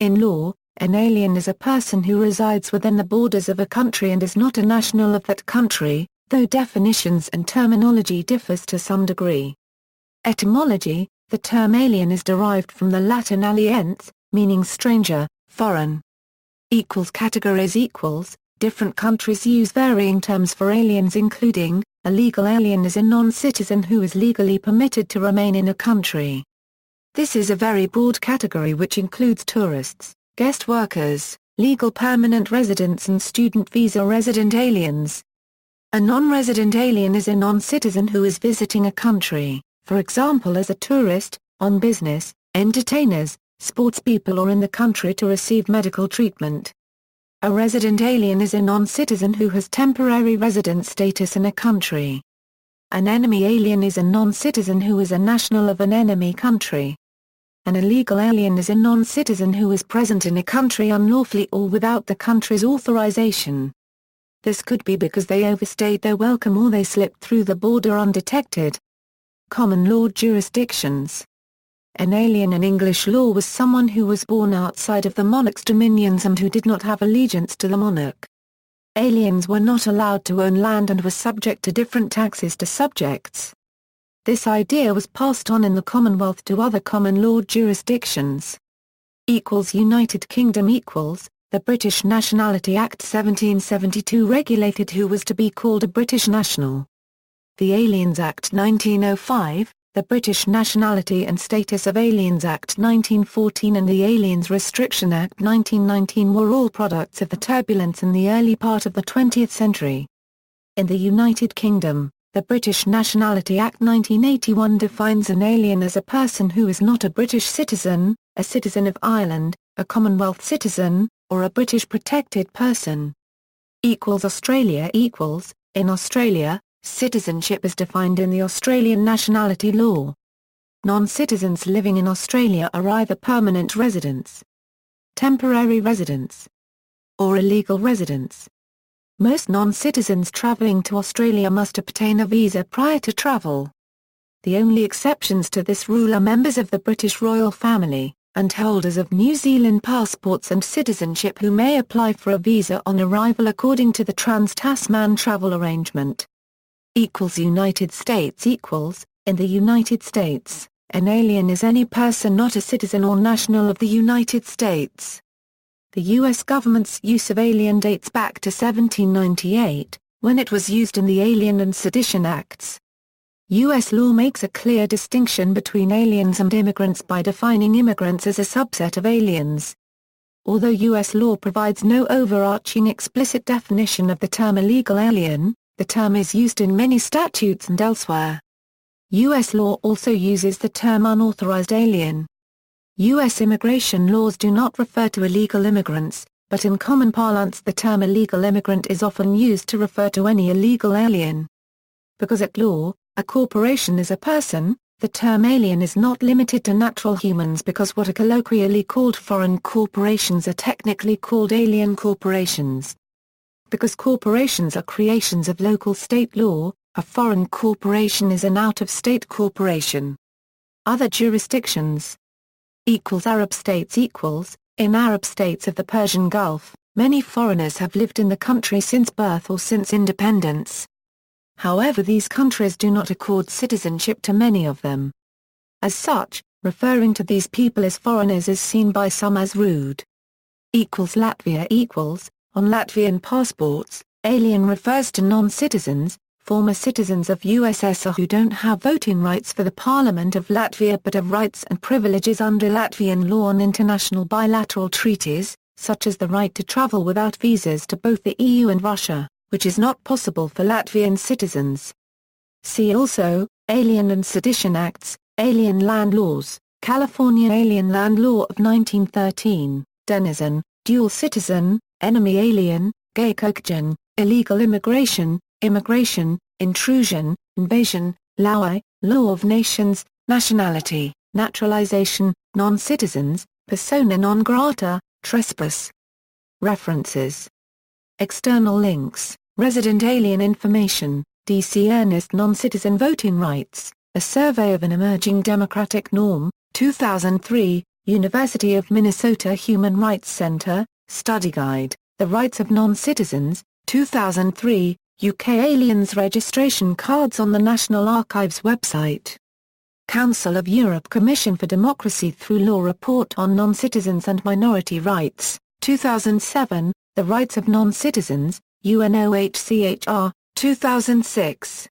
In law, an alien is a person who resides within the borders of a country and is not a national of that country, though definitions and terminology differs to some degree. Etymology: the term alien is derived from the Latin aliens, meaning stranger, foreign. Categories: different countries use varying terms for aliens, including, a legal alien is a non-citizen who is legally permitted to remain in a country. This is a very broad category which includes tourists, guest workers, legal permanent residents and student visa resident aliens. A non-resident alien is a non-citizen who is visiting a country, for example as a tourist, on business, entertainers, sportspeople or in the country to receive medical treatment. A resident alien is a non-citizen who has temporary resident status in a country. An enemy alien is a non-citizen who is a national of an enemy country. An illegal alien is a non-citizen who is present in a country unlawfully or without the country's authorization. This could be because they overstayed their welcome or they slipped through the border undetected. Common law jurisdictions. An alien in English law was someone who was born outside of the monarch's dominions and who did not have allegiance to the monarch. Aliens were not allowed to own land and were subject to different taxes to subjects. This idea was passed on in the Commonwealth to other common law jurisdictions. United Kingdom. The British Nationality Act 1772 regulated who was to be called a British national. The Aliens Act 1905, the British Nationality and Status of Aliens Act 1914 and the Aliens Restriction Act 1919 were all products of the turbulence in the early part of the 20th century. In the United Kingdom, the British Nationality Act 1981 defines an alien as a person who is not a British citizen, a citizen of Ireland, a Commonwealth citizen, or a British protected person. Australia. In Australia, citizenship is defined in the Australian nationality law. Non-citizens living in Australia are either permanent residents, temporary residents, or illegal residents. Most non-citizens travelling to Australia must obtain a visa prior to travel. The only exceptions to this rule are members of the British royal family, and holders of New Zealand passports and citizenship who may apply for a visa on arrival according to the Trans-Tasman Travel Arrangement. United States. In the United States, an alien is any person not a citizen or national of the United States. The U.S. government's use of alien dates back to 1798, when it was used in the Alien and Sedition Acts. U.S. law makes a clear distinction between aliens and immigrants by defining immigrants as a subset of aliens. Although U.S. law provides no overarching explicit definition of the term illegal alien, the term is used in many statutes and elsewhere. U.S. law also uses the term unauthorized alien. U.S. immigration laws do not refer to illegal immigrants, but in common parlance the term illegal immigrant is often used to refer to any illegal alien. Because at law, a corporation is a person, the term alien is not limited to natural humans because what are colloquially called foreign corporations are technically called alien corporations. Because corporations are creations of local state law, a foreign corporation is an out-of-state corporation. Other jurisdictions. Arab states. In Arab states of the Persian Gulf, many foreigners have lived in the country since birth or since independence. However, these countries do not accord citizenship to many of them. As such, referring to these people as foreigners is seen by some as rude. Latvia. On Latvian passports, alien refers to non-citizens, former citizens of USSR who don't have voting rights for the Parliament of Latvia but have rights and privileges under Latvian law and international bilateral treaties, such as the right to travel without visas to both the EU and Russia, which is not possible for Latvian citizens. See also, Alien and Sedition Acts, Alien Land Laws, California Alien Land Law of 1913, Denizen, Dual Citizen, Enemy Alien, Gaekokgen, Illegal Immigration, Immigration, Intrusion, Invasion, Laoi, Law of Nations, Nationality, Naturalization, Non-Citizens, Persona non grata, Trespass. References. External links, Resident Alien Information, D.C. Earnest Non-Citizen Voting Rights, A Survey of an Emerging Democratic Norm, 2003, University of Minnesota Human Rights Center, Study Guide, The Rights of Non-Citizens, 2003, UK Aliens Registration Cards on the National Archives website. Council of Europe Commission for Democracy Through Law Report on Non-Citizens and Minority Rights, 2007, The Rights of Non-Citizens, UNOHCHR, 2006.